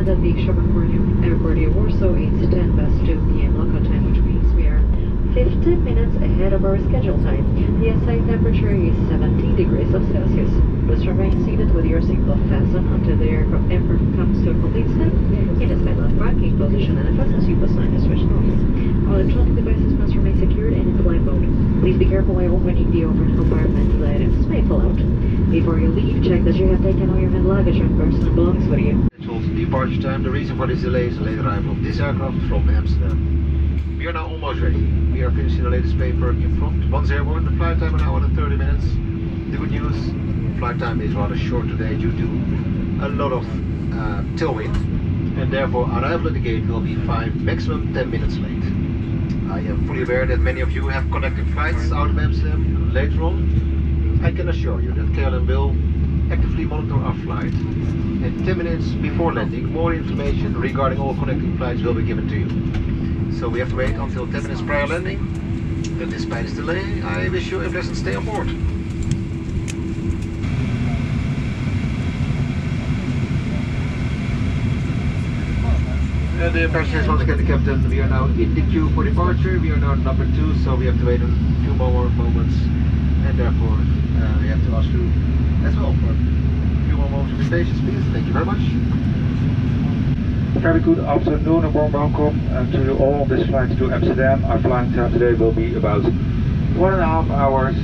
at the airport in Warsaw. It's 10 past 2 p.m. local time, which means we are 15 minutes ahead of our schedule time. The outside temperature is 17 degrees Celsius. Please remain seated with your seatbelt fastened until the aircraft comes to a complete stop in the silent parking position and a fasten seatbelt sign is switched off. All electronic devices must remain secured and in flight mode. Please be careful while opening the overhead compartment as items may fall out. Before you leave, check that you have taken all your hand luggage and personal belongings with you. Scheduled departure time. The reason for this delay is the late arrival of this aircraft from Amsterdam. We are now almost ready. We are finishing the latest paperwork in front. Once airborne, the flight time an hour and 30 minutes. The good news, flight time is rather short today due to a lot of tailwind, and therefore arrival at the gate will be maximum 10 minutes late. I am fully aware that many of you have connecting flights out of Amsterdam later on. I can assure you that KLM will actively monitor our flight, and 10 minutes before landing, more information regarding all connecting flights will be given to you. So we have to wait until 10 minutes prior landing. But despite this delay, I wish you a pleasant stay on board. The passengers, once again the captain, we are now in the queue for departure. We are now number 2, so we have to wait a few more moments, and therefore we have to ask you as well for a few more moments of your patience, please. Thank you very much. Very good afternoon and warm welcome to you all on this flight to Amsterdam. Our flying time today will be about 1.5 hours,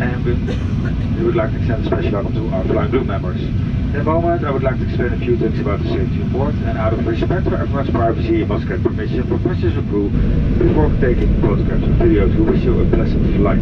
and we would like to extend a special welcome to our Flying Blue members. In a moment I would like to explain a few things about the safety on board, and out of respect for everyone's privacy you must get permission from passengers and crew before taking photographs and videos. We wish you a pleasant flight.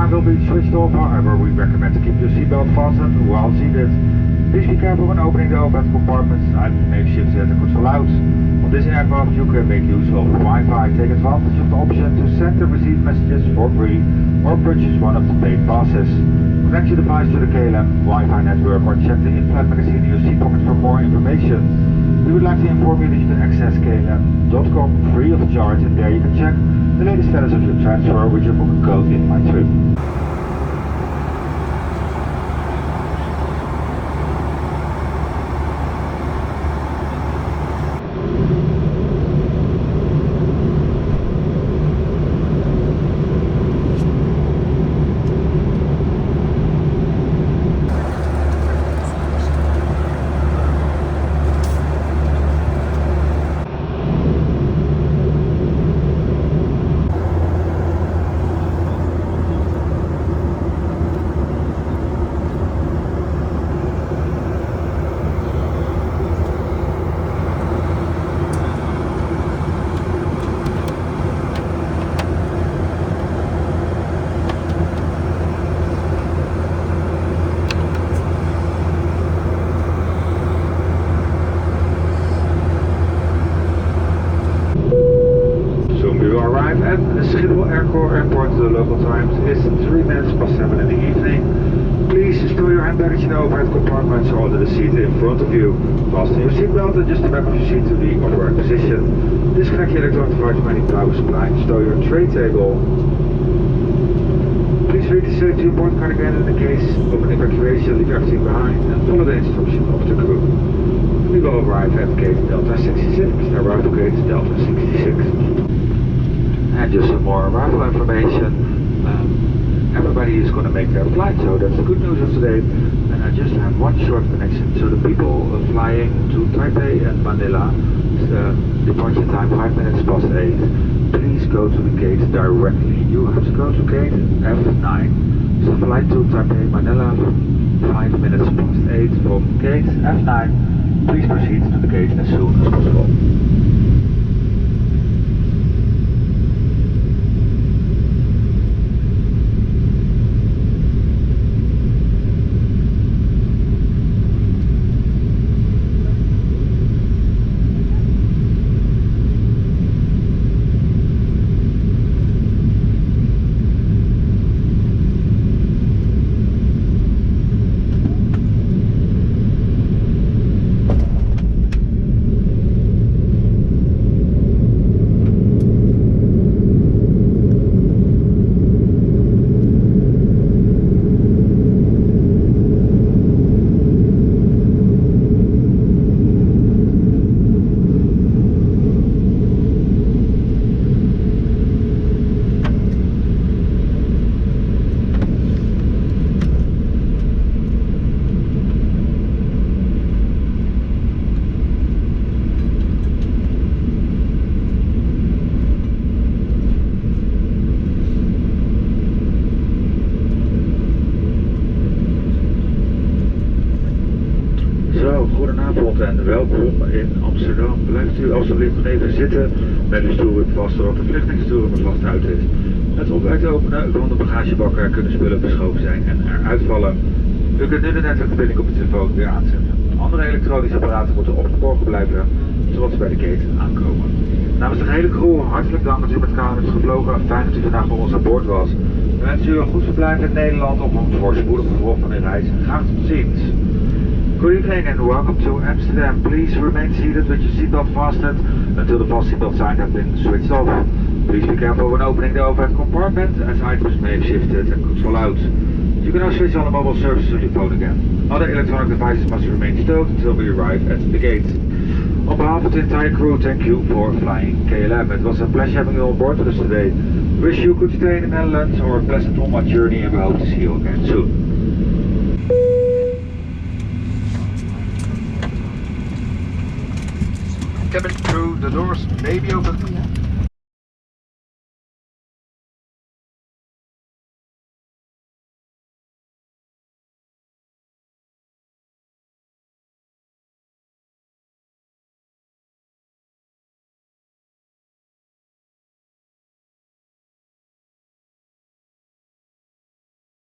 Will be switched off, however we recommend to keep your seatbelt fastened while seated. Please be careful when opening the overhead compartments and make sure that the control out. On this aircraft you can make use of Wi-Fi. Take advantage of the option to send and receive messages for free or purchase one of the paid passes. Connect your device to the KLM Wi-Fi network or check the in-flight magazine in your seat pocket for more information. We would like to inform you that you can access klm.com free of charge, and there you can check the latest status of your transfer with your booking code in My Trip. At Schiphol Airport, the local times is 3 minutes past 7 in the evening. Please store your hand baggage in the overhead compartments or under the seat in front of you. Fasten your seatbelt and adjust the back of your seat to the upright position. Disconnect your electronic device from any power supply and store your tray table. Please read the safety report card again in the case of an evacuation, leave everything behind and follow the instructions of the crew. We will arrive at gate Delta 66 and arrive at gate Delta 66. And just some more arrival information. Everybody is going to make their flight, so that's the good news of today. And I just have one short connection to the people flying to Taipei and Manila. It's the departure time 5 minutes past 8. Please go to the gate directly. You have to go to gate F9. So flight to Taipei, Manila, 5 minutes past 8 from gate F9. Please proceed to the gate as soon as possible. Goedenavond en welkom in Amsterdam. Blijft u alsjeblieft nog even zitten met uw stoel vast zodat de vluchtingsstoel er vast uit is. Het ontbijt openen van de bagagebakken kunnen spullen verschoven zijn en eruit vallen. U kunt nu de netwerkverbinding op de telefoon weer aanzetten. Andere elektronische apparaten moeten opgeborgen blijven zodat ze bij de gate aankomen. Namens de gehele crew hartelijk dank dat u met KLM is gevlogen. Fijn dat u vandaag bij ons aan boord was. We wensen u een goed verblijf in Nederland op een voorspoedig vervolg van uw reis. Graag tot ziens. Good evening and welcome to Amsterdam. Please remain seated with your seatbelt fastened until the fast seatbelt sign has been switched off. Please be careful when opening the overhead compartment as items may have shifted and could fall out. You can now switch on the mobile services on your phone again. Other electronic devices must remain stowed until we arrive at the gate. On behalf of the entire crew, thank you for flying KLM. It was a pleasure having you on board with us today. Wish you a good stay in the Netherlands or a pleasant onward journey and we hope to see you again soon. Cabin crew, the doors may be open.